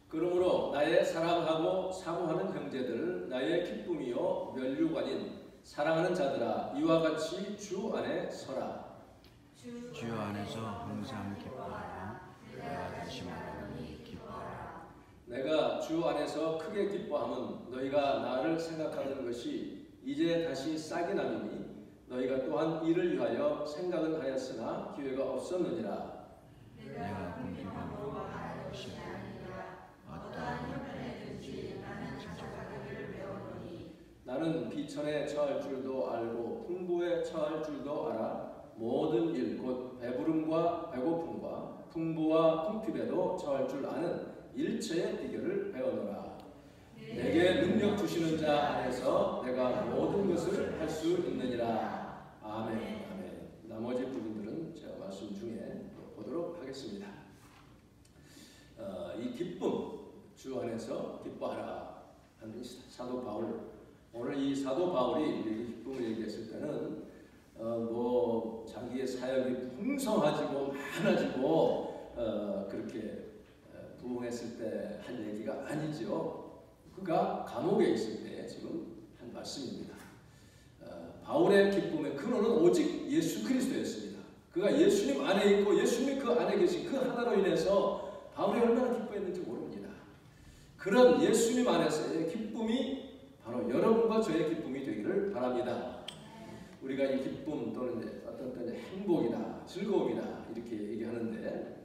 그러므로 나의 사랑하고 사모하는 형제들, 나의 기쁨이요 면류관인 사랑하는 자들아, 이와 같이 주 안에 서라. 주 안에서 항상 기뻐하라. 내가 다시 말하노니 기뻐하라. 내가 주 안에서 크게 기뻐함은 너희가 나를 생각하는 것이 이제 다시 싹이 나리니 너희가 또한 이를 위하여 생각은 하였으나 기회가 없었느니라. 내가 공기방으로 말할 것이 아니라 어떠한 형편에든지 나는 자족하기를 배우노니 나는 비천에 처할 줄도 알고 풍부에 처할 줄도 알아. 모든 일 곧 배부름과 배고픔과 풍부와 궁핍에도 처할 줄 아는 일체의 비결을 배워노라. 내게 능력 주시는 자 안에서 내가 모든 것을 할 수 있느니라. 아멘. 아멘. 나머지 부분들은 제가 말씀 중에 보도록 하겠습니다. 이 기쁨, 주 안에서 기뻐하라 하는 사도 바울. 오늘 이 사도 바울이 기쁨을 얘기했을 때는 자기의 사역이 풍성해지고 많아지고 그렇게 부흥했을 때 한 얘기가 아니죠. 그가 감옥에 있을 때 지금 한 말씀입니다. 바울의 기쁨의 근원은 오직 예수 그리스도였습니다. 그가 예수님 안에 있고 예수님이 그 안에 계신 그 하나로 인해서 바울이 얼마나 기뻐했는지 모릅니다. 그런 예수님 안에서의 기쁨이 바로 여러분과 저의 기쁨이 되기를 바랍니다. 우리가 이 기쁨 또는 어떤 때는 행복이다, 즐거움이다 이렇게 얘기하는데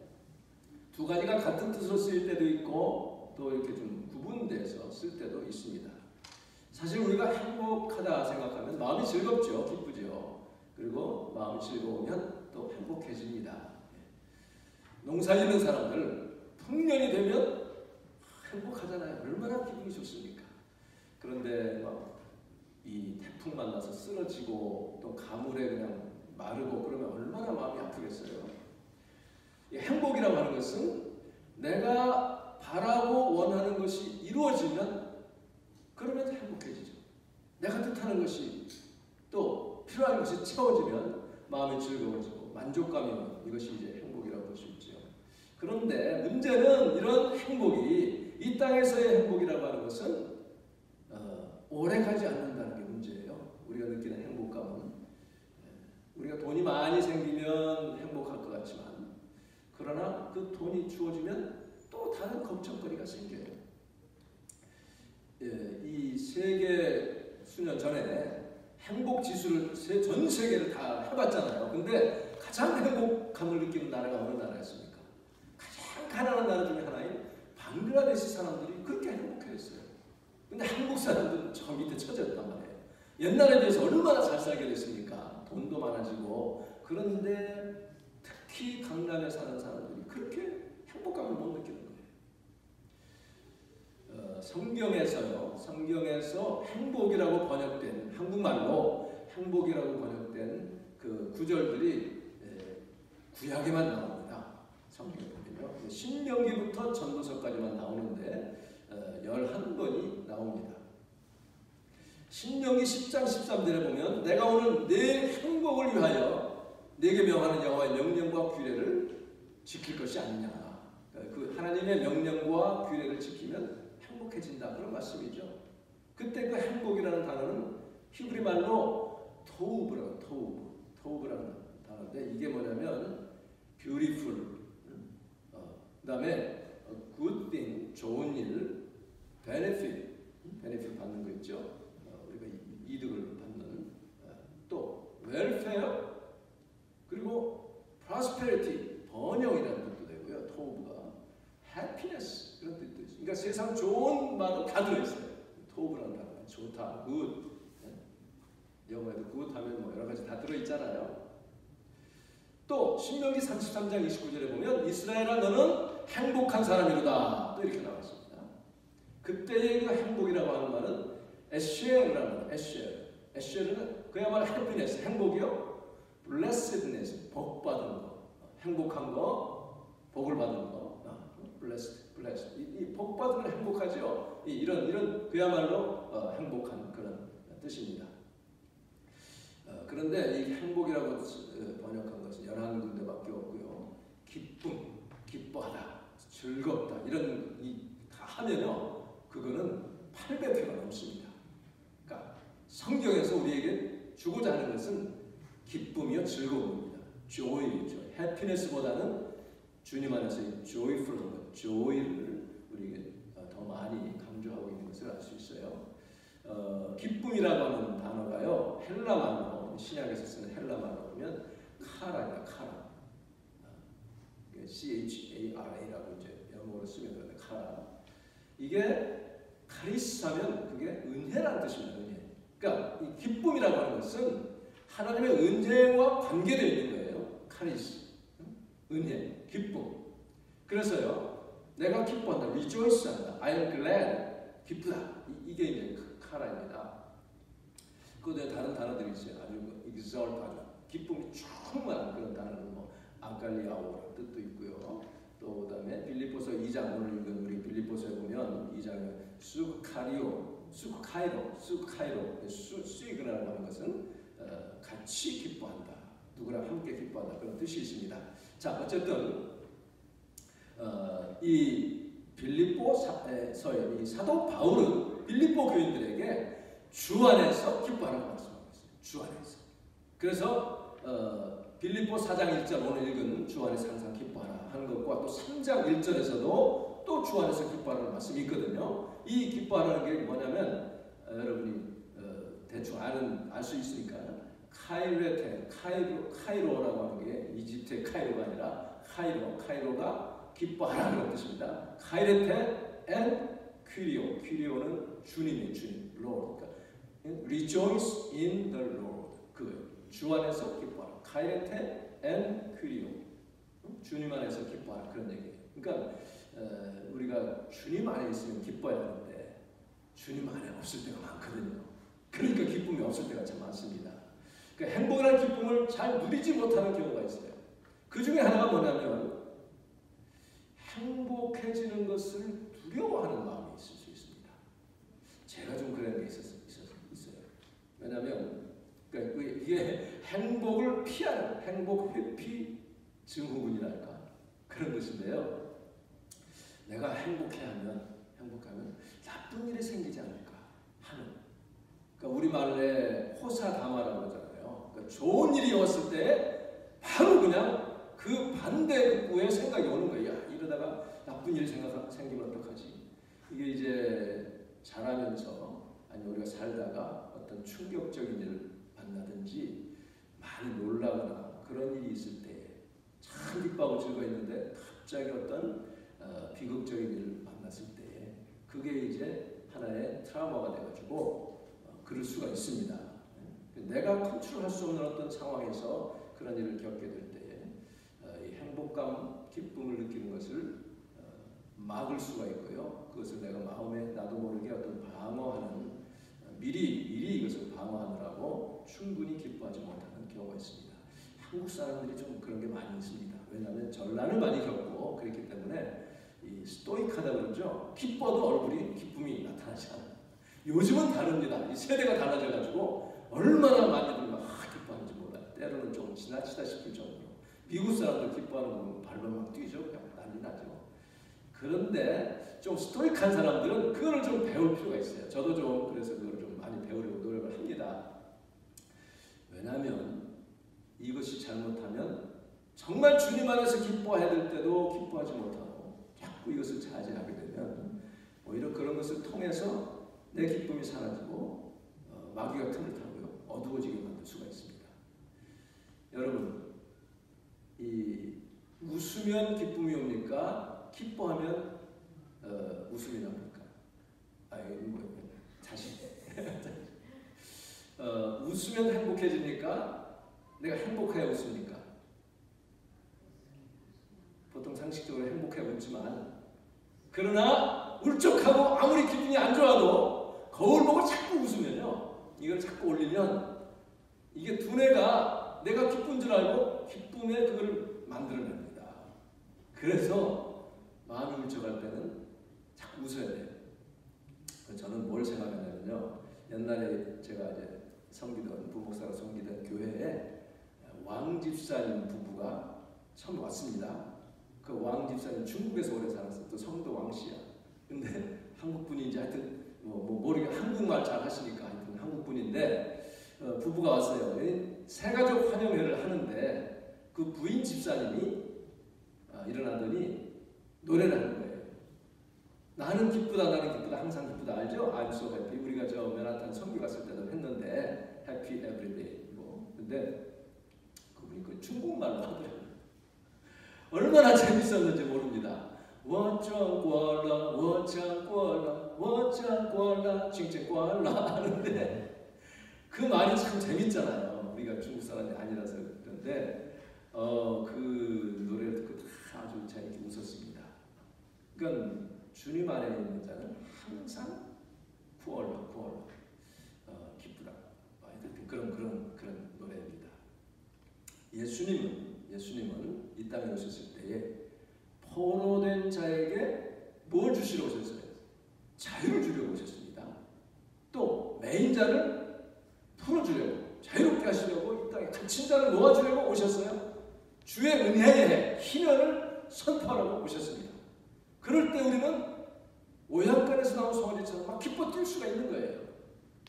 두 가지가 같은 뜻으로 쓰일 때도 있고 또 이렇게 좀 구분돼서 쓸 때도 있습니다. 사실 우리가 행복하다 생각하면 마음이 즐겁죠, 기쁘죠. 그리고 마음이 즐거우면 또 행복해집니다. 농사 짓는 사람들 풍년이 되면 행복하잖아요. 얼마나 기분이 좋습니까? 그런데 이 태풍 만나서 쓰러지고 또 가물에 그냥 마르고 그러면 얼마나 마음이 아프겠어요. 이 행복이라고 하는 것은 내가 바라고 원하는 것이 이루어지면 그러면 행복해지죠. 내가 뜻하는 것이 또 필요한 것이 채워지면 마음이 즐거워지고 만족감이 오는 이것이 이제 행복이라고 볼 수 있죠. 그런데 문제는 이런 행복이 이 땅에서의 행복이라고 하는 것은 오래가지 않는다는 게 문제예요. 우리가 느끼는 행복감은 우리가 돈이 많이 생기면 행복할 것 같지만 그러나 그 돈이 주어지면 또 다른 걱정거리가 생겨요. 이 세계 수년 전에 행복 지수를 전 세계를 다 해봤잖아요. 근데 가장 행복감을 느끼는 나라가 어느 나라였습니까? 가장 가난한 나라 중에 하나인 방글라데시 사람들이 그렇게 행복해했어요. 근데 한국 사람들은 저 밑에 처졌단 말이에요. 옛날에 비해서 얼마나 잘 살게 됐습니까? 돈도 많아지고. 그런데 특히 강남에 사는 사람들이 그렇게 행복감을 못 느끼는 거예요. 성경에서 행복이라고 번역된 한국말로 행복이라고 번역된 그 구절들이 구약에만 나옵니다. 성경에 보면요. 신명기부터 전도서까지만 나오는데 11번이 나옵니다. 신명기 10장 13절에 보면 내가 오늘 내 행복을 위하여 내게 명하는 여호와의 명령과 규례를 지킬 것이 아니냐. 그 하나님의 명령과 규례를 지키면 행복해진다. 그런 말씀이죠. 그때 그 행복이라는 단어는 히브리 말로 토우브라는 단어인데 이게 뭐냐면 beautiful, 그 다음에 good thing, 좋은 일, benefit 받는 거 있죠. 우리가 이득을 받는 또 welfare 그리고 prosperity, 번영이라는 뜻도 되고요. 토우브가 happiness 그런 뜻도 있어요. 그러니까 세상 좋은 말은 다 들어있어요. 토우브라는 단어가 좋다, good. 영어에도 good 하면 뭐 여러 가지 다 들어있잖아요. 또 신명기 33장 29절에 보면 이스라엘아 너는 행복한 사람이로다. 또 이렇게 나왔습니다. 그때의 그 행복이라고 하는 말은 에쉐르라는 에쉐르는 그야말로 happiness, 행복이요. blessedness, 복 받은 거, 행복한 거, 복을 받은 거, blessed. 이 복 받으면 행복하죠. 이런 그야말로 행복한 그런 뜻입니다. 그런데 이 행복이라고 번역한 것은 11군데밖에 없고요. 기쁨, 기뻐하다, 즐겁다 이런 이 하면요, 그거는 800회가 넘습니다. 그러니까 성경에서 우리에게 주고자 하는 것은 기쁨이요, 즐거움입니다. joy죠. happiness보다는 주님 안에서의 joyful 것, joy를 우리에게 더 많이 강조하고 있는 것을 알 수 있어요. 기쁨이라고 하는 단어가요, 헬라말로, 신약에서 쓰는 헬라말로 보면 카라입니다. 카라. CHARA라고 이제 영어로 쓰면 그런데 카라. 이게 카리스 하면 그게 은혜라는 뜻입니다. 은혜. 그러니까 이 기쁨이라고 하는 것은 하나님의 은혜와 관계되어 있는 거예요. 카리스. 은혜, 기쁨. 그래서요, 내가 기뻐한다, rejoice한다, I am glad, 기쁘다. 이게 이제 카라입니다. 그 외에 다른 단어들이 있어요. 아주 exalt, 아주 기쁨이 충만한 그런 단어는 뭐 안갈리아오라는 뜻도 있고요. 또 그다음에 빌립보서 2장, 오늘 읽은 우리 빌립보서에 보면 2장에 수카이로, 수익이라고 하는 것은 같이 기뻐한다, 누구랑 함께 기뻐한다, 그런 뜻이 있습니다. 자, 어쨌든 이 빌립보서의 이 사도 바울은 빌립보 교인들에게 주 안에서 기뻐하라고 말씀하고 있어요. 주 안에서. 그래서 빌립보 4장 1절 오늘 읽은 주 안에서 항상 기뻐하라 하는 것과 또 3장 1절에서도 또 주 안에서 기뻐하라는 말씀이 있거든요. 이 기뻐하라는 게 뭐냐면 여러분이 대충 알 수 있으니까 카이로라고 하는 게 이집트의 카이로가 아니라 카이로가 기뻐하라는 뜻입니다. 카이레테 and 퀴리오는 주님의 주님, Lord. 그러니까 rejoice in the Lord. 그거예요. 주 안에서 기뻐하라. 카이레테 and 퀴리오. 주님 안에서 기뻐하라, 그런 얘기예요. 그러니까 우리가 주님 안에 있으면 기뻐해야 하는데 주님 안에 없을 때가 많거든요. 그러니까 기쁨이 없을 때가 참 많습니다. 그러니까 행복이라는 기쁨을 잘 누리지 못하는 경우가 있어요. 그 중에 하나가 뭐냐면 행복해지는 것을 두려워하는 마음이 있을 수 있습니다. 제가 좀 그런 게 있어요. 왜냐하면 그러니까 이게 행복을 피하는 행복 회피 증후군이랄까 그런 것인데요. 내가 행복하면 나쁜 일이 생기지 않을까 하는. 그러니까 우리 말에 호사다마라고 하잖아요. 그러니까 좋은 일이 왔을 때 바로 그냥 그 반대의 생각이 오는 거야. 이러다가 나쁜 일이 생기면 어떡하지? 이게 이제 자라면서 아니 우리가 살다가 어떤 충격적인 일을 만나든지 많이 놀라거나 그런 일이 있을 때 참 기뻐하고 즐거워했는데 갑자기 어떤 비극적인 일을 만났을 때 그게 이제 하나의 트라우마가 돼가지고 그럴 수가 있습니다. 내가 컨트롤할 수 없는 어떤 상황에서 그런 일을 겪게 될 때 이 행복감, 기쁨을 느끼는 것을 막을 수가 있고요. 그것을 내가 마음에 나도 모르게 어떤 방어하는 미리 이것을 방어하느라고 충분히 기뻐하지 못하는 경우가 있습니다. 한국 사람들이 좀 그런 게 많이 있습니다. 왜냐하면 전란을 많이 겪고 그렇기 때문에 이 스토이크하다 그러죠. 기뻐도 얼굴이 기쁨이 나타나지 않아요. 요즘은 다릅니다. 이 세대가 달라져가지고 얼마나 많이들 막 기뻐하는지 몰라요. 때로는 좀 지나치다 싶을 정도로. 미국 사람들 기뻐하는 거 보면 발로 막 뛰죠. 그냥 난리 나죠. 그런데 좀 스토이크한 사람들은 그거를 좀 배울 필요가 있어요. 저도 좀 그래서 그걸 좀 많이 배우려고 노력을 합니다. 왜냐하면 이것이 잘못하면 정말 주님 안에서 기뻐해야 될 때도 기뻐하지 못하고 자꾸 이것을 자제하게 되면 오히려 그런 것을 통해서 내 기쁨이 사라지고 마귀가 틈을 타고요. 어두워지게 만들 수가 있습니다. 여러분, 이 웃으면 기쁨이 옵니까? 기뻐하면 웃음이 납니까? 다시 웃으면 행복해집니까? 내가 행복해야 웃습니까? 보통 상식적으로 행복해야 웃지만 그러나 울적하고 아무리 기분이 안 좋아도 거울 보고 자꾸 웃으면요. 이걸 자꾸 올리면 이게 두뇌가 내가 기쁜 줄 알고 기쁨에 그걸 만들어냅니다. 그래서 마음이 울적할 때는 자꾸 웃어야 돼요. 저는 뭘 생각하냐면요. 옛날에 제가 이제 섬기던 부목사로 섬기던 교회에 왕집사님 부부가 처음 왔습니다. 그 왕집사님 중국에서 오래 살았어요. 또 성도 왕씨야. 근데 한국말 잘 하시니까 하여튼 한국분인데 부부가 왔어요. 새가족 환영회를 하는데 그 부인 집사님이 일어나더니 노래를 하는 거예요. 나는 기쁘다, 나는 기쁘다, 항상 기쁘다. 알죠? I'm so happy. 우리가 저 맨하탄 선교 갔을 때도 했는데 happy every day. 뭐. 근데 그분이 그 중국말로 하더라고요. 얼마나 재밌었는지 모릅니다. 我唱过了，我唱过了，我唱过了，칭칭 꽈라 하는데 그 말이 참 재밌잖아요. 우리가 중국 사람이 아니라서 그런데 그 노래를 듣고 아주 재밌게 웃었습니다. 그러니까 주님 안에 있는 자는 항상 구원라 기쁘다. 하여튼 그런 노래입니다. 예수님은 이 땅에 오셨을 때에 포로된 자에게 뭘 주시러 오셨어요? 자유를 주려고 오셨습니다. 또 매인 자를 풀어주려고, 자유롭게 하시려고 이 땅에 갇힌 자를 놓아주려고 오셨어요. 주의 은혜의 희년을 선포하려고 오셨습니다. 그럴 때 우리는 오양간에서 나온 송아지처럼 막 기뻐 뛸 수가 있는 거예요.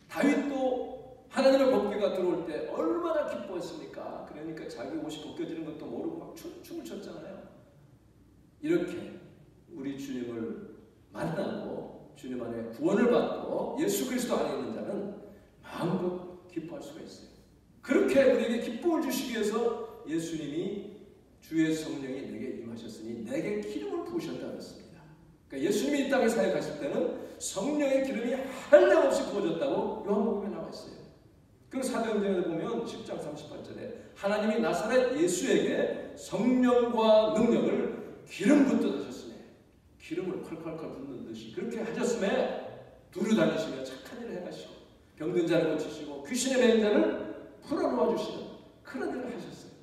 다윗도 하나님의 법궤가 들어올 때 얼마나 기뻐했습니까? 그러니까 자기 옷이 벗겨지는 것도 모르고 막 춤을 췄잖아요. 이렇게 우리 주님을 만나고 주님 안에 구원을 받고 예수 그리스도 안에 있는 자는 마음껏 기뻐할 수가 있어요. 그렇게 우리에게 기쁨을 주시기 위해서 예수님이 주의 성령이 내게 임하셨으니 내게 기름을 부으셨다 그랬습니다. 그러니까 예수님이 이 땅에 사역하실 때는 성령의 기름이 한량없이 부어졌다고 요한복음에 나와 있어요. 그리고 사도행전에 보면 10장 38절에 하나님이 나사렛 예수에게 성령과 능력을 기름 붓듯 하셨으며 기름을 콸콸콸 붓는 듯이 그렇게 하셨음에 두루 다니시며 착한 일을 행하시고 병든 자를 고치시고 귀신의 매인 자를 풀어놓아 주시는 그런 일을 하셨어요.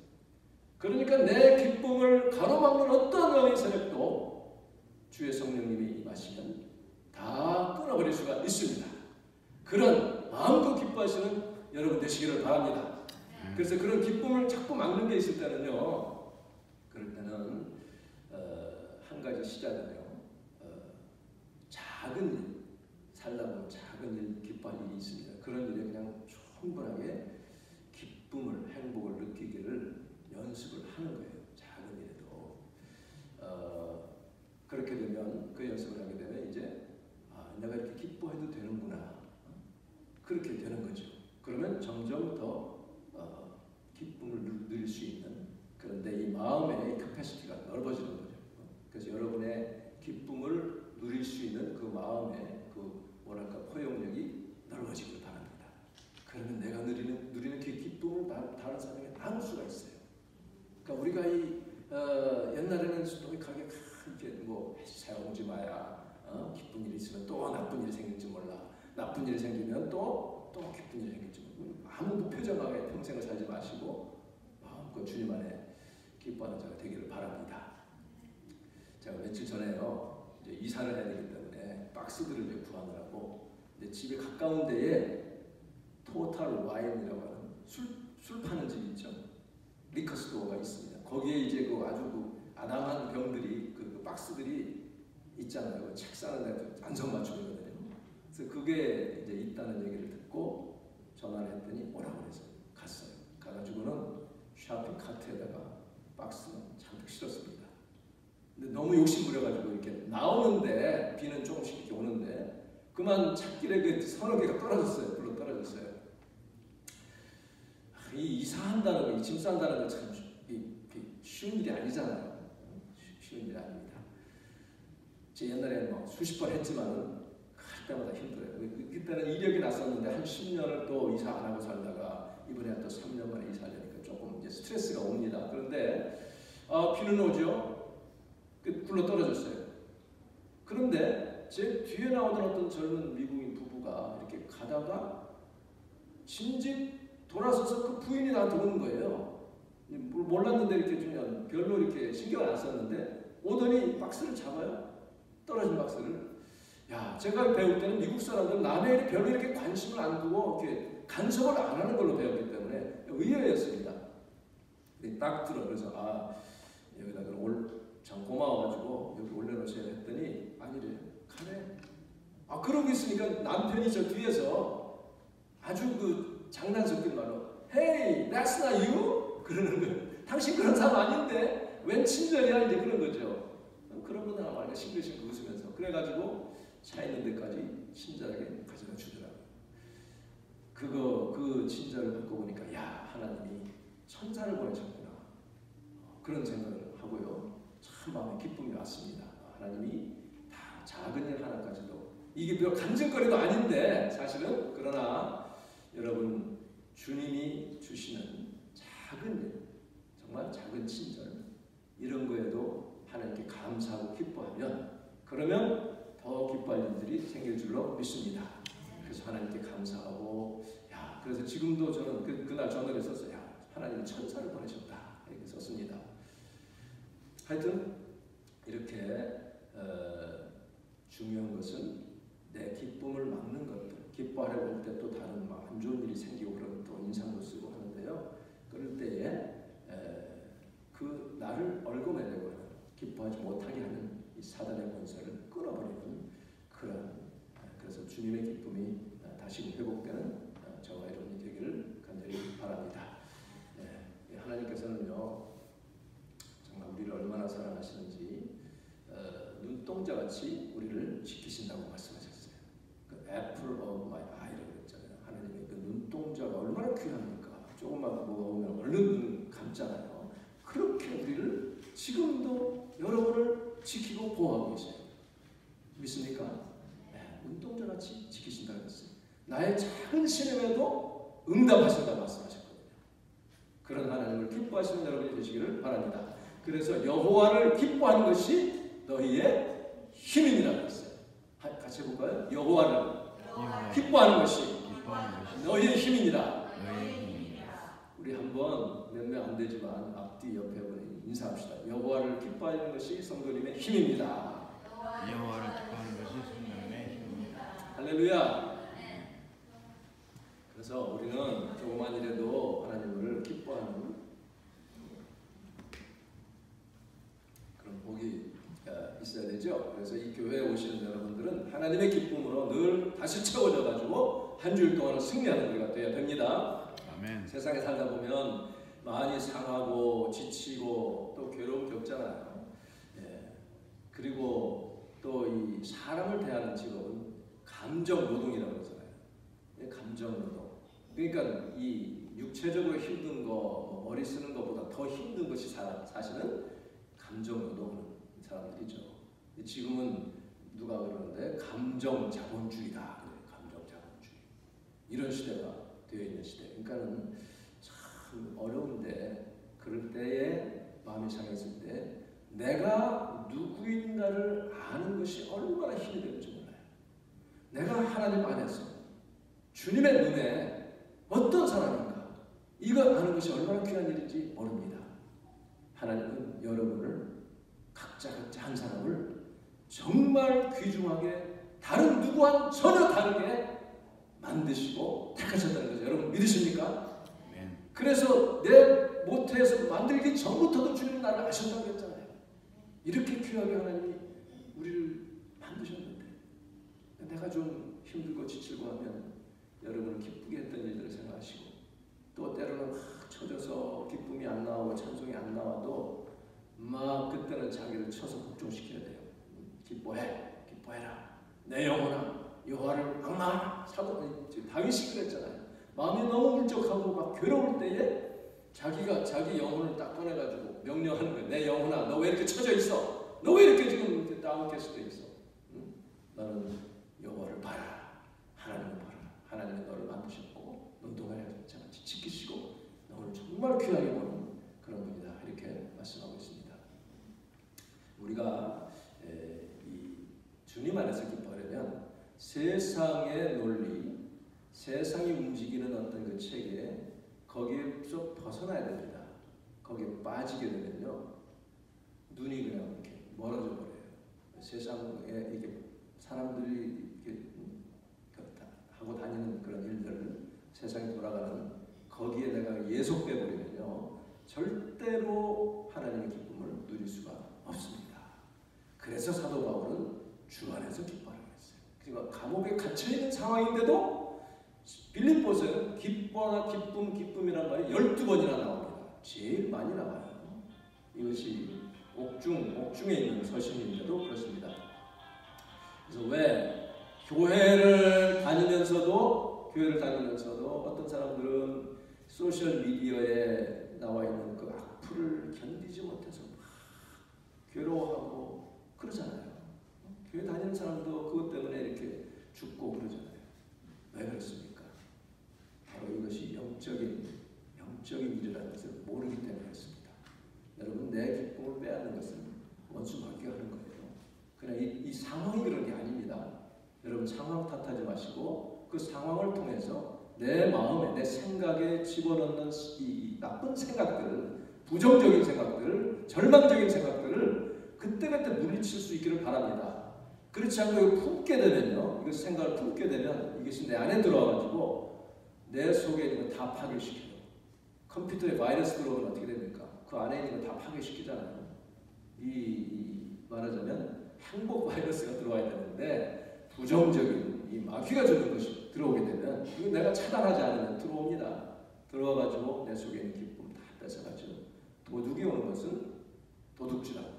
그러니까 내 기쁨을 가로막는 어떤 영의 세력도 주의 성령님이 임하시면 다 끊어버릴 수가 있습니다. 그런 마음껏 기뻐하시는 여러분 되시기를 바랍니다. 그래서 그런 기쁨을 자꾸 막는 게 있을 때는요, 그럴 때는 한 가지 시작은요, 작은 일, 살다 보면 작은 일, 기뻐할 일이 있습니다. 그런 일에 그냥 충분하게 기쁨을, 행복을 느끼기를 연습을 하는 거예요. 작은 일에도. 그렇게 되면 그 연습을 하게 되면 이제 내가 이렇게 기뻐해도 되는구나. 그렇게 되는 거죠. 그러면 점점 더 기쁨을 누릴 수 있는 그런데 이 마음의 캐패시티가 넓어지는 거죠. 그래서 여러분의 기쁨을 누릴 수 있는 그 마음의 그 뭐랄까 포용력이 넓어지길 바랍니다. 그러면 내가 누리는 그 기쁨을 다른 사람에게 나눌 수가 있어요. 그러니까 우리가 이 옛날에는 스토이크하게 이렇게 뭐 세우지 마야 기쁜 일이 있으면 또 나쁜 일이 생길지 몰라. 나쁜 일이 생기면 또 기쁜 일이 생길지 몰라. 아무 무표정하게 평생을 살지 마시고 마음껏 주님 안에 기뻐하는 자가 되기를 바랍니다. 제가 며칠 전에요, 이제 이사를 해야 되기 때문에 박스들을 이제 구하느라고 이제 집에 가까운 데에 토탈 와인이라고 하는 술 파는 집이 있죠. 리커스토어가 있습니다. 거기에 이제 그 아주 그 아담한 병들이 그 박스들이 있잖아요. 그 책상을 내가 안성맞춤이거든요. 그래서 그게 이제 있다는 얘기를 듣고 전화를 했더니 오라고 해서 갔어요. 가가지고는 쇼핑 카트에다가 박스는 잔뜩 실었습니다. 근데 너무 욕심부려가지고 이렇게 나오는데 비는 조금씩 이렇게 오는데 그만 찻길에 그 서너 개가 떨어졌어요. 불로 떨어졌어요. 이 이사한다는 거, 이 짐 싼다는 거 참 쉬운 일이 아니잖아요. 쉬운 일이 아닙니다. 제 옛날에 뭐 수십 번 했지만은 할 때마다 힘들어요. 그때는 이력이 났었는데 한 10년을 또 이사 안 하고 살다가 이번에 또 3년 만에 이사하려니까 조금 이제 스트레스가 옵니다. 그런데 비는 오죠. 굴러 떨어졌어요. 그런데 제 뒤에 나오던 어떤 젊은 미국인 부부가 이렇게 가다가 진즉 돌아서서 그 부인이 나한테 오는 거예요. 몰랐는데 이렇게 좀 별로 이렇게 신경을 안 썼는데 오더니 박스를 잡아요. 떨어진 박스를. 야, 제가 배울 때는 미국 사람들은 남의 일에 별로 이렇게 관심을 안 두고 이렇게 간섭을 안 하는 걸로 배웠기 때문에 의외였습니다. 딱 들어. 그래서 여기다 참 고마워가지고 여기 올려놓으세요 했더니 아니래요. 가래. 그 그러고 있으니까 남편이 저 뒤에서 아주 그 장난 섞인 말로 Hey, that's not you? 그러는 거예요. 당신 그런 사람 아닌데 웬 친절이야 이제 그런 거죠. 그러고 나가 말이야 싱글싱글 웃으면서 그래가지고 차 있는 데까지 친절하게 가져다 주더라고요. 그 친절을 받고 보니까 야 하나님이 천사를 보내셨구나 그런 생각을 하고요. 참 마음에 기쁨이 왔습니다. 하나님이 다 작은 일 하나까지도 이게 별 간증거리도 아닌데 사실은 그러나 여러분 주님이 주시는 작은 일 정말 작은 친절 이런 거에도 하나님께 감사하고 기뻐하면 그러면 더 기뻐할 일들이 생길 줄로 믿습니다. 그래서 하나님께 감사하고 야 그래서 지금도 저는 그날 전화를 썼어요. 야, 하나님이 천사를 보내셨다 이렇게 썼습니다. 하여튼 이렇게 중요한 것은 내 기쁨을 막는 것들 기뻐하려고 할 때 또 다른 안 좋은 일이 생기고 그러면 또 인상도 쓰고 하는데요. 그럴 때에 그 나를 얽어매려고 하는 기뻐하지 못하게 하는 이 사단의 권세를 끊어버리는 그런 그래서 주님의 기쁨이 다시 회복되는 저와 여러분이 되기를 간절히 바랍니다. 하나님께서는요 정말 우리를 얼마나 사랑하시는지 눈동자같이 우리를 지키신다고 말씀하셨어요. 그 apple of my eye라고 그랬잖아요. 하나님의 그 눈동자가 얼마나 귀합니까? 조금만 뭐가 오면 얼른 눈 감잖아요. 그렇게 우리를 지금도 여러분을 지키고 보호하고 계세요. 믿습니까? 네, 눈동자같이 지키신다고 했어요. 나의 작은 신음에도 응답하신다고 말씀하셨거든요. 그런 하나님을 기뻐하시는 여러분이 되시기를 바랍니다. 그래서 여호와를 기뻐하는 것이 너희의 힘이라고 했어요. 같이 해볼까요? 여호와를 기뻐하는 것이 너희의 힘이니라. 우리 한번 몇 명 안 되지만 앞뒤 옆에 우리 인사합시다. 여호와를 기뻐하는 것이 성도님의 힘입니다. 여호와를 기뻐하는 것이 성도님의 힘입니다. 할렐루야. 그래서 우리는 조그만 일에도 하나님을 기뻐하는 그런 복이 있어야 되죠. 그래서 이 교회에 오시는 여러분들은 하나님의 기쁨으로 늘 다시 채워져 가지고 한 주일 동안 승리하는 우리가 되어야 됩니다. 아멘. 세상에 살다 보면 많이 상하고 지치고 또 괴로움 겪잖아요. 그리고 또 이 사람을 대하는 직업은 감정 노동이라고 하잖아요. 감정 노동. 그러니까 이 육체적으로 힘든 거, 머리 쓰는 것보다 더 힘든 것이 사실은 감정 노동하는 사람들이죠. 지금은 누가 그러는데 감정 자본주의다. 감정 자본주의. 이런 시대가 되어 있는 시대. 그러니까는 참 어려운데 그럴 때에 마음이 상했을 때 내가 누구인가를 아는 것이 얼마나 힘이 되는지 몰라요. 내가 하나님 안에서 주님의 눈에 어떤 사람인가 이걸 아는 것이 얼마나 귀한 일인지 모릅니다. 하나님은 여러분을 각자 한 사람을 정말 귀중하게 다른 누구와 전혀 다르게 만드시고 택하셨다는 거죠. 여러분 믿으십니까? 아멘. 그래서 내 모태에서 만들기 전부터도 주님은 나를 아셨다고 했잖아요. 이렇게 귀하게 하나님이 우리를 만드셨는데 내가 좀 힘들고 지치고 하면 여러분을 기쁘게 했던 일들을 생각하시고 또 때로는 쳐져서 기쁨이 안 나오고 찬송이 안 나와도 막 그때는 자기를 쳐서 복종시켜야 돼요. 기뻐해라. 내 영혼아 여호와를 악마하라. 다윗이 그랬잖아요. 마음이 너무 울적하고 막 괴로울 때에 자기 영혼을 딱 꺼내가지고 명령하는 거예요. 내 영혼아 너 왜 이렇게 쳐져 있어? 너 왜 이렇게 지금 다운캐스트돼 있어? 응? 너는 여호와를 봐라. 하나님을 봐라. 하나님은 너를 만드셨고 눈동자를 같이 지키시고 너를 정말 귀하게 보는 그런 분이다. 이렇게 말씀하고 있습니다. 우리가 이 주님 안에서 기뻐하려면 세상의 논리, 세상이 움직이는 어떤 그 체계 거기에서 벗어나야 됩니다. 거기에 빠지게 되면요 눈이 그냥 이렇게 멀어져 버려요. 세상에 이게 사람들이 이렇게 하고 다니는 그런 일들을 세상이 돌아가는 거기에 내가 예속돼 버리면요 절대로 하나님의 기쁨을 누릴 수가 없습니다. 그래서 사도 바울은 주 안에서 기뻐하라고 했어요. 그러니까 감옥 감옥에 갇혀있는 상황인데도 빌립보서는 기뻐나 기쁨이란 말이 12번이나 나옵니다. 제일 많이 나와요. 이것이 옥중에 있는 서신인데도 그렇습니다. 그래서 왜 교회를 다니면서도 어떤 사람들은 소셜 미디어에 나와 있는 그 악플을 견디지 못해서 막 괴로워하고 그러잖아요. 교회 다니는 사람도 그것 때문에 이렇게 죽고 그러잖아요. 왜 그렇습니까? 바로 이것이 영적인 일이라는 것을 모르기 때문에 그렇습니다. 여러분, 내 기쁨을 빼앗는 것은 원수 마귀가 하는 거예요. 그냥 이 상황이 그런 게 아닙니다. 여러분, 상황 탓하지 마시고 그 상황을 통해서 내 마음에, 내 생각에 집어넣는 이 나쁜 생각들, 부정적인 생각들, 절망적인 생각들을 그때그때 물리칠 수 있기를 바랍니다. 그렇지 않고 이거 품게 되면요, 이거 생각을 품게 되면 이것이 내 안에 들어와가지고 내 속에 있는 거 다 파괴시켜요. 컴퓨터에 바이러스 들어오면 어떻게 됩니까? 그 안에 있는 거 다 파괴시키잖아요. 말하자면 행복 바이러스가 들어와야 되는데 부정적인 이 마귀가 주는 것이 들어오게 되면 이거 내가 차단하지 않으면 들어옵니다. 들어와가지고 내 속에 있는 기쁨 다 뺏어가지고 도둑이 오는 것은 도둑질하고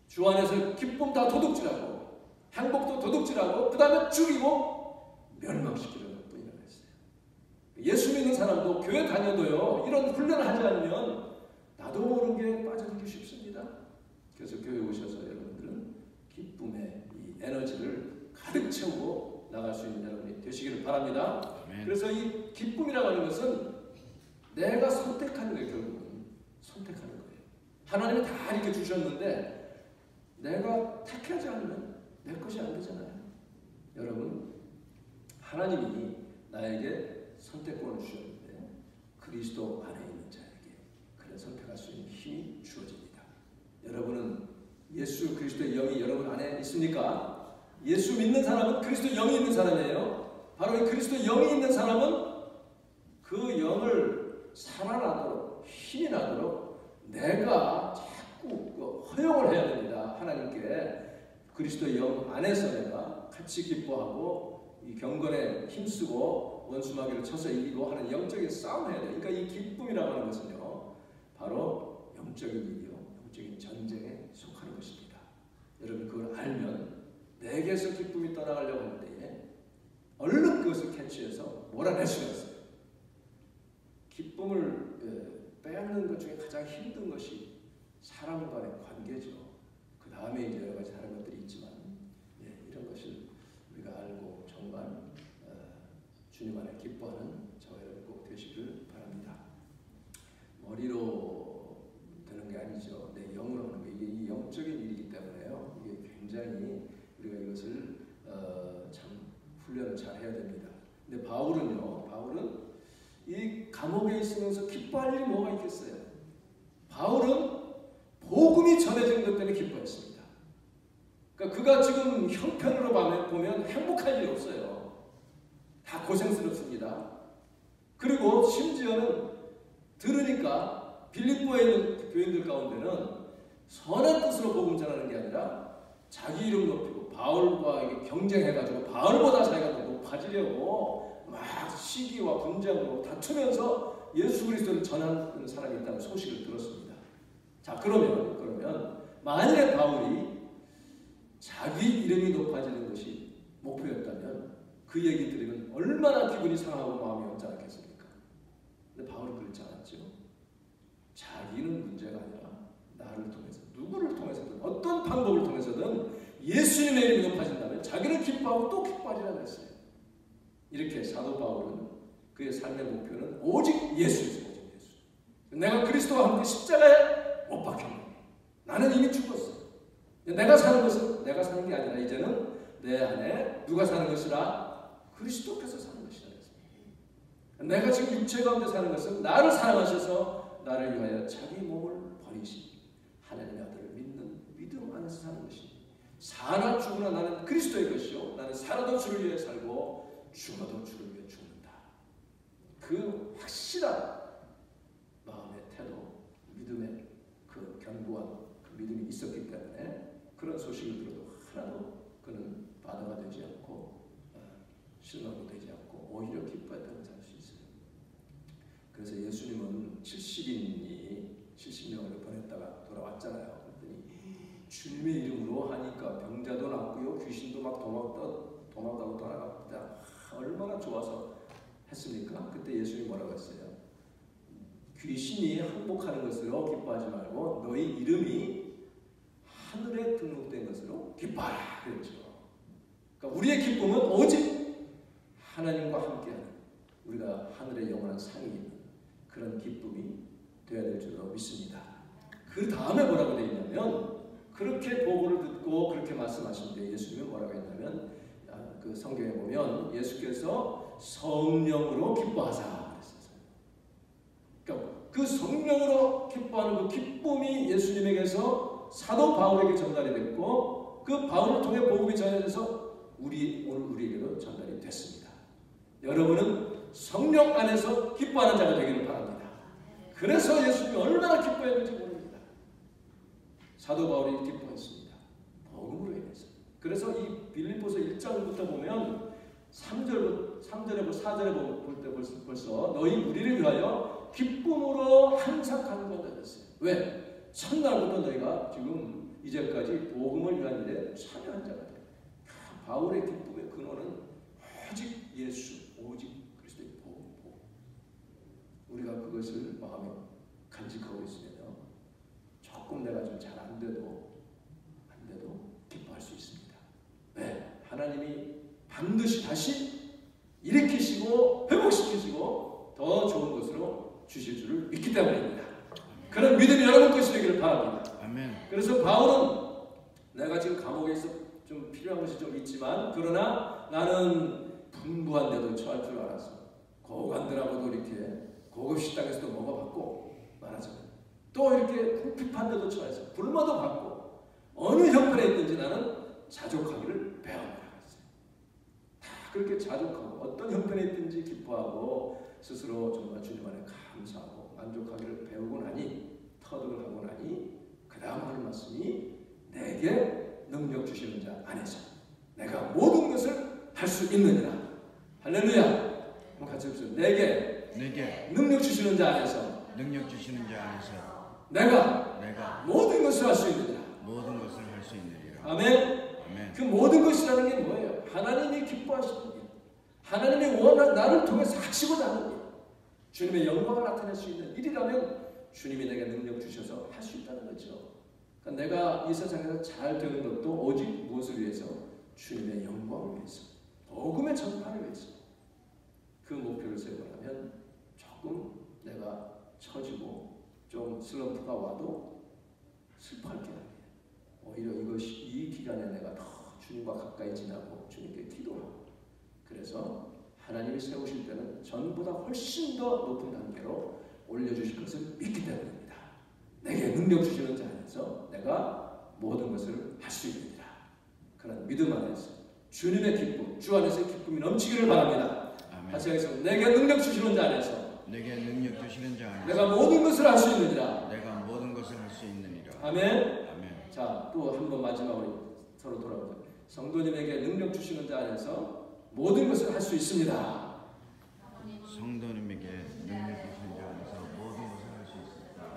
주 안에서 기쁨 다 도둑질하고 행복도 도둑질하고 그 다음에 죽이고 멸망시키려는 뿐이라고 했어요. 예수 믿는 사람도 교회 다녀도요, 이런 훈련을 하지 않으면 나도 모르는 게 빠져들기 쉽습니다. 그래서 교회 오셔서 여러분들은 기쁨의 이 에너지를 가득 채우고 나갈 수 있는 여러분이 되시기를 바랍니다. 아멘. 그래서 이 기쁨이라고 하는 것은 내가 선택하는 거예요. 결국은 선택하는 거예요. 하나님이 다 이렇게 주셨는데 내가 택하지 않으면 내 것이 안 되잖아요. 여러분, 하나님이 나에게 선택권을 주셨는데 그리스도 안에 있는 자에게 그런 선택할 수 있는 힘이 주어집니다. 여러분은 예수 그리스도의 영이 여러분 안에 있습니까? 예수 믿는 사람은 그리스도의 영이 있는 사람이에요. 바로 이 그리스도의 영이 있는 사람은 그 영을 살아나도록 힘이 나도록 내가 자꾸 허용을 해야 됩니다. 하나님께 그리스도의 영 안에서 내가 같이 기뻐하고 이 경건에 힘쓰고 원수마귀를 쳐서 이기고 하는 영적인 싸움을 해야 돼요. 그러니까 이 기쁨이라고 하는 것은요, 바로 영적인 일이요, 영적인 전쟁에 속하는 것입니다. 여러분, 그걸 알면 내게서 기쁨이 떠나가려고 할 때에 얼른 그것을 캐치해서 몰아낼 수가 있어요. 기쁨을 빼앗는 것 중에 가장 힘든 것이 사람 간의 관계죠. 그 다음에 이제 여러 가지 다른 것들이 있지만, 이런 것을 우리가 알고 정말 주님 안에 기뻐하는 저와 여러분 꼭 되시길 바랍니다. 머리로 되는 게 아니죠. 내 영으로 하는 거. 이게 이 영적인 일이기 때문에요. 이게 굉장히 우리가 이것을 참 훈련을 잘 해야 됩니다. 근데 바울은 이 감옥에 있으면서 기뻐할 일이 뭐가 있겠어요? 바울은 복음이 전해지는 것 때문에 기뻐했습니다. 그러니까 그가 지금 형편으로 보면 행복할 일이 없어요. 다 고생스럽습니다. 그리고 심지어는 들으니까 빌립보에 있는 교인들 가운데는 선한 뜻으로 복음 전하는 게 아니라 자기 이름 높이고 바울과 이게 경쟁해가지고 바울보다 자기가 더 높아지려고 막 시기와 분쟁으로 다투면서 예수 그리스도를 전하는 사람이 있다는 소식을 들었습니다. 자, 그러면 만일에 바울이 자기 이름이 높아지는 것이 목표였다면 그 얘기 들으면 얼마나 기분이 상하고 마음이 언짢았겠습니까? 근데 바울은 그렇지 않았죠. 자기는 문제가 아니라 나를 통해서, 누구를 통해서든 어떤 방법을 통해서든 예수님의 이름이 높아진다면 자기는 기뻐하고 또 기뻐하리라고 했어요. 이렇게 사도 바울은 그의 삶의 목표는 오직 예수였어요. 오직 예수. 내가 그리스도와 함께 십자가에 못 박혔네. 나는 이미 죽었어. 내가 사는 것은 내가 사는 게 아니라 이제는 내 안에 누가 사는 것이라? 그리스도께서 사는 것이라 했습니다. 내가 지금 육체 가운데 사는 것은 나를 사랑하셔서 나를 위하여 자기 몸을 버리신 하나님의 아들을 믿는 믿음 안에서 사는 것이니 사나 죽으나 나는 그리스도의 것이요 나는 살아도 주를 위해 살고 죽어도 주를 위해 죽는다. 그 확실한 마음의 태도, 믿음의 그 견고한 그 믿음이 있었기 때문에 그런 소식을 들어도 하나도 그는 바다가 되지 않고 왔잖아요. 그랬더니 주님의 이름으로 하니까 병자도 낫고요, 귀신도 막 도망가고 떠나갑니다. 얼마나 좋아서 했습니까? 그때 예수님이 뭐라고 했어요? 귀신이 항복하는 것으로 기뻐하지 말고 너희 이름이 하늘에 등록된 것으로 기뻐하라 그랬죠. 그러니까 우리의 기쁨은 오직 하나님과 함께하는, 우리가 하늘의 영원한 상이 있는 그런 기쁨이 되어야 될 줄로 믿습니다. 그 다음에 뭐라고 되어 있냐면, 그렇게 보고를 듣고 그렇게 말씀하시는데 예수님은 뭐라고 했냐면, 그 성경에 보면 예수께서 성령으로 기뻐하사 그랬어요. 그러니까 그 성령으로 기뻐하는 그 기쁨이 예수님에게서 사도 바울에게 전달이 됐고, 그 바울을 통해 복음이 전해져서 오늘 우리에게도 전달이 됐습니다. 여러분은 성령 안에서 기뻐하는 자가 되기를 바랍니다. 그래서 예수님이 얼마나 기뻐했는지 모릅니다. 사도 바울이 기뻐했습니다. 복음으로 인해서. 그래서 이 빌립보서 1장부터 보면 3절에 4절에 볼 때 벌써 너희 우리를 위하여 기쁨으로 항상 간구한다 했어요. 왜? 첫날부터 너희가 지금 이제까지 복음을 위한 일에 참여한 자가 돼요. 바울의 기쁨의 근원은 오직 예수, 오직 그리스도의 복음. 우리가 그것을 마음에 간직하고 있으면 조금 내가 좀 잘 안 돼도 기뻐할 수 있습니다. 네, 하나님이 반드시 다시 일으키시고 회복시키시고 더 좋은 것으로 주실 줄을 믿기 때문입니다. 그런 믿음이 여러분 것이 되기를 바랍니다. 아멘. 그래서 바울은 내가 지금 감옥에서 좀 필요한 것이 좀 있지만, 그러나 나는 풍부한 데도 처할 줄 알았어. 고관들하고도 이렇게 고급 식당에서도 먹어봤고, 말하자면 또 이렇게 궁핍한 데도 처해서 불마도 받고 어느 형편에 있든지 나는 자족하기를 배워라. 다 그렇게 자족하고 어떤 형편에 있든지 기뻐하고 스스로 정말 주님 안에 감사하고 만족하기를 배우고 나니, 터득을 하고 나니, 그 다음 하는 말씀이 내게 능력 주시는 자 안에서 내가 모든 것을 할 수 있느니라. 할렐루야. 한번 같이 해보세요. 내게 능력 주시는 자 안에서 내가 모든 것을 할 수 있느니라. 아멘. 그 모든 것이라는 게 뭐예요? 하나님이 기뻐하시는 일, 하나님이 나를 통해서 하시고자 하는 일, 주님의 영광을 나타낼 수 있는 일이라면 주님이 내게 능력 주셔서 할 수 있다는 거죠. 그러니까 내가 이 세상에서 잘 되는 것도 오직 무엇을 위해서? 주님의 영광을 위해서, 복음의 전파를 위해서. 그 목표를 세우려면 조금 내가 처지고 좀 슬럼프가 와도 슬퍼할 게 아니에요. 오히려 이 기간에 내가 더 주님과 가까이 지나고 주님께 기도하고, 그래서 하나님이 세우실 때는 전보다 훨씬 더 높은 단계로 올려주실 것을 믿기 때문입니다. 내게 능력 주시는 자 안에서 내가 모든 것을 할 수 있느니라. 그런 믿음 안에서 주님의 기쁨, 주 안에서의 기쁨이 넘치기를 바랍니다. 다시 하겠습니다. 내게 능력 주시는 자 안에서 내가 모든 것을 할 수 있느니라. 아멘. 자, 또 한 번 마지막으로 서로 돌아보자. 성도님에게 능력 주시는 자 안에서 모든 것을 할 수 있습니다.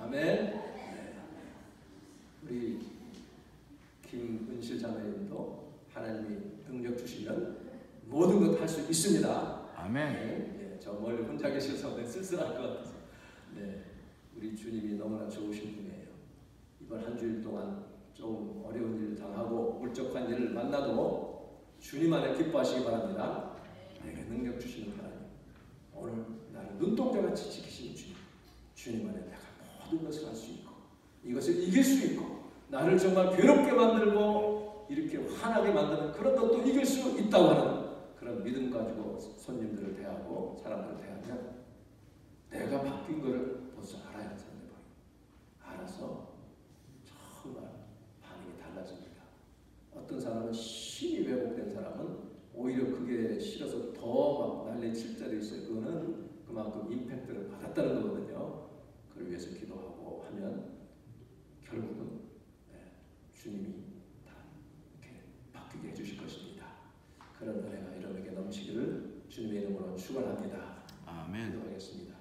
아멘. 우리 김은실 자매님도 하나님이 능력 주시면 모든 것 할 수 있습니다. 아멘. 네, 저 멀리 혼자 계셔서 쓸쓸할 것 같아서. 네, 우리 주님이 너무나 좋으신 분이에요. 이번 한 주일 동안 좀 어려운 일을 당하고 울적한 일을 만나도 주님 안에 기뻐하시기 바랍니다. 내게 능력 주시는 하나님, 오늘 나를 눈동자같이 지키시는 주님 안에 내가 모든 것을 할 수 있고 이것을 이길 수 있고 나를 정말 괴롭게 만들고 이렇게 화나게 만드는 그런 것도 이길 수 있다고 하는 그런 믿음 가지고 손님들을 대하고 사람들을 대하면 내가 바뀐 것을 벌써 알아야 상대방이 알아서 정말 반응이 달라집니다. 어떤 사람은 심히 왜곡된 사람은 오히려 그게 싫어서 더 막 난리칠 때도 있어요. 그거는 그만큼 임팩트를 받았다는 거거든요. 그를 위해서 기도하고 하면 결국은 주님이 다 이렇게 바뀌게 해주실 것입니다. 그런 은혜가 여러분에게 넘치기를 주님의 이름으로 축원합니다. 아멘. 기도하겠습니다.